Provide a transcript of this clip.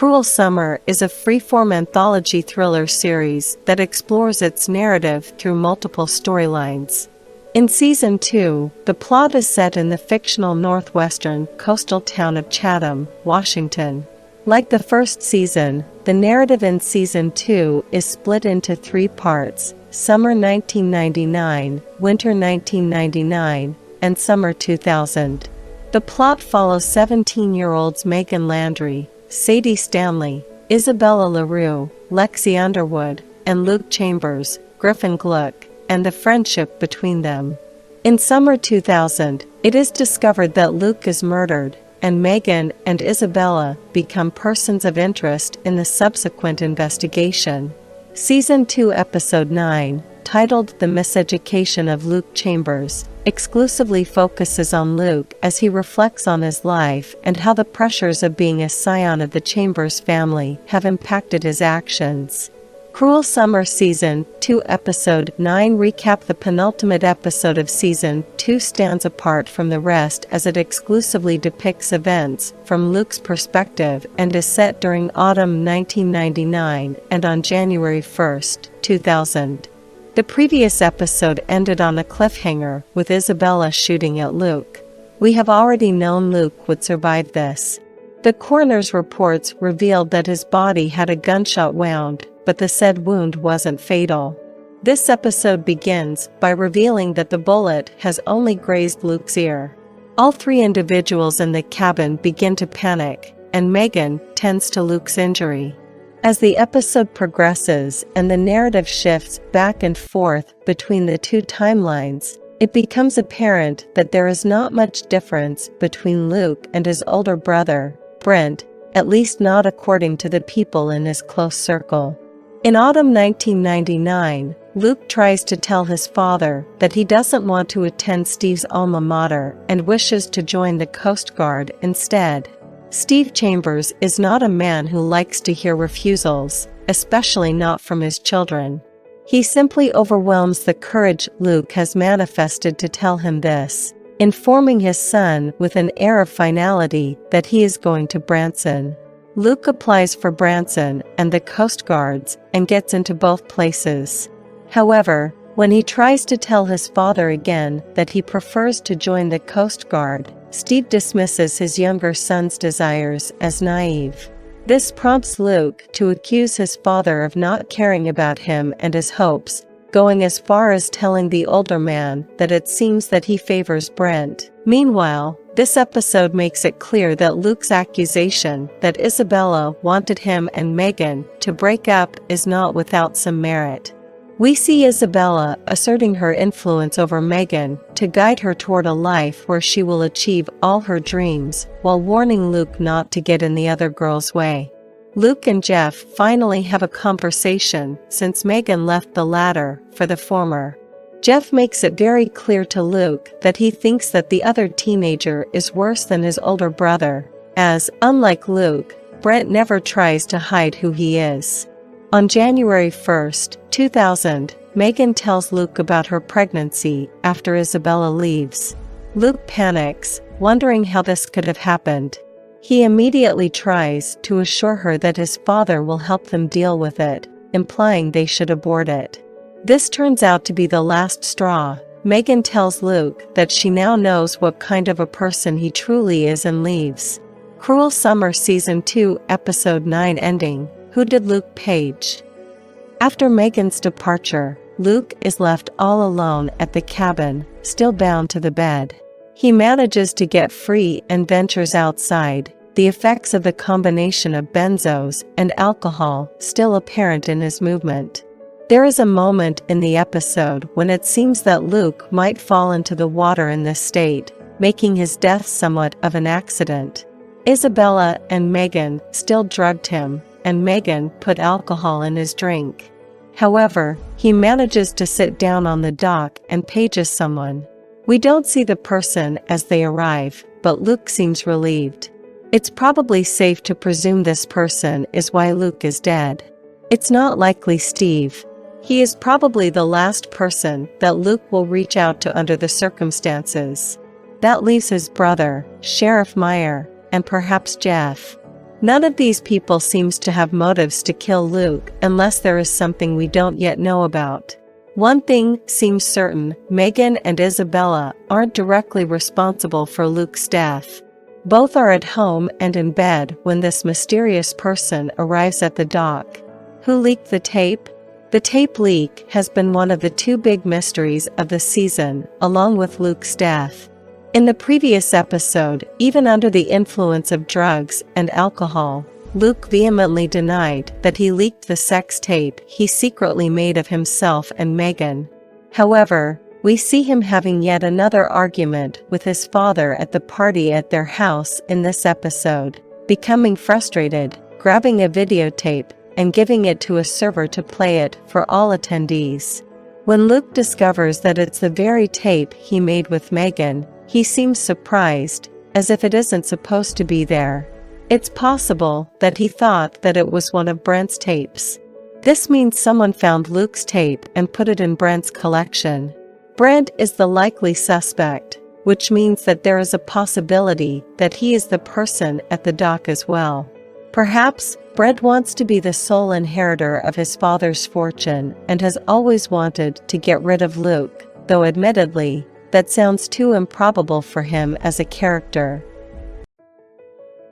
Cruel Summer is a freeform anthology thriller series that explores its narrative through multiple storylines. In Season 2, the plot is set in the fictional Northwestern coastal town of Chatham, Washington. Like the first season, the narrative in Season 2 is split into 3 parts: Summer 1999, Winter 1999, and Summer 2000. The plot follows 17-year-olds Megan Landry, Sadie Stanley, Isabella LaRue, Lexi Underwood, and Luke Chambers, Griffin Gluck, and the friendship between them. In Summer 2000, it is discovered that Luke is murdered, and Megan and Isabella become persons of interest in the subsequent investigation. Season 2 Episode 9, titled The Miseducation of Luke Chambers, exclusively focuses on Luke as he reflects on his life and how the pressures of being a scion of the Chambers family have impacted his actions. Cruel Summer Season 2 Episode 9 recap. The penultimate episode of Season 2 stands apart from the rest as it exclusively depicts events from Luke's perspective and is set during autumn 1999 and on January 1, 2000. The previous episode ended on a cliffhanger with Isabella shooting at Luke. We have already known Luke would survive this. The coroner's reports revealed that his body had a gunshot wound, but the said wound wasn't fatal. This episode begins by revealing that the bullet has only grazed Luke's ear. All 3 individuals in the cabin begin to panic, and Megan tends to Luke's injury. As the episode progresses and the narrative shifts back and forth between the 2 timelines, it becomes apparent that there is not much difference between Luke and his older brother, Brent, at least not according to the people in his close circle. In autumn 1999, Luke tries to tell his father that he doesn't want to attend Steve's alma mater and wishes to join the Coast Guard instead. Steve Chambers is not a man who likes to hear refusals, especially not from his children. He simply overwhelms the courage Luke has manifested to tell him this, informing his son with an air of finality that he is going to Branson. Luke applies for Branson and the Coast Guards and gets into both places. However, when he tries to tell his father again that he prefers to join the Coast Guard, Steve dismisses his younger son's desires as naive. This prompts Luke to accuse his father of not caring about him and his hopes, going as far as telling the older man that it seems that he favors Brent. Meanwhile, this episode makes it clear that Luke's accusation that Isabella wanted him and Megan to break up is not without some merit. We see Isabella asserting her influence over Megan to guide her toward a life where she will achieve all her dreams, while warning Luke not to get in the other girl's way. Luke and Jeff finally have a conversation since Megan left the latter for the former. Jeff makes it very clear to Luke that he thinks that the other teenager is worse than his older brother, as, unlike Luke, Brent never tries to hide who he is. On January 1, 2000, Megan tells Luke about her pregnancy after Isabella leaves. Luke panics, wondering how this could have happened. He immediately tries to assure her that his father will help them deal with it, implying they should abort it. This turns out to be the last straw. Megan tells Luke that she now knows what kind of a person he truly is and leaves. Cruel Summer Season 2 Episode 9 Ending. Who did Luke page? After Megan's departure, Luke is left all alone at the cabin, still bound to the bed. He manages to get free and ventures outside, the effects of the combination of benzos and alcohol still apparent in his movement. There is a moment in the episode when it seems that Luke might fall into the water in this state, making his death somewhat of an accident. Isabella and Megan still drugged him, and Megan put alcohol in his drink. However, he manages to sit down on the dock and pages someone. We don't see the person as they arrive, but Luke seems relieved. It's probably safe to presume this person is why Luke is dead. It's not likely Steve. He is probably the last person that Luke will reach out to under the circumstances. That leaves his brother, Sheriff Meyer, and perhaps Jeff. None of these people seems to have motives to kill Luke unless there is something we don't yet know about. One thing seems certain: Megan and Isabella aren't directly responsible for Luke's death. Both are at home and in bed when this mysterious person arrives at the dock. Who leaked the tape? The tape leak has been one of the two big mysteries of the season, along with Luke's death. In the previous episode, even under the influence of drugs and alcohol, Luke vehemently denied that he leaked the sex tape he secretly made of himself and Megan. However, we see him having yet another argument with his father at the party at their house in this episode, becoming frustrated, grabbing a videotape, and giving it to a server to play it for all attendees. When Luke discovers that it's the very tape he made with Megan, he seems surprised, as if it isn't supposed to be there. It's possible that he thought that it was one of Brent's tapes. This means someone found Luke's tape and put it in Brent's collection. Brent is the likely suspect, which means that there is a possibility that he is the person at the dock as well. Perhaps Brent wants to be the sole inheritor of his father's fortune and has always wanted to get rid of Luke, though admittedly, that sounds too improbable for him as a character.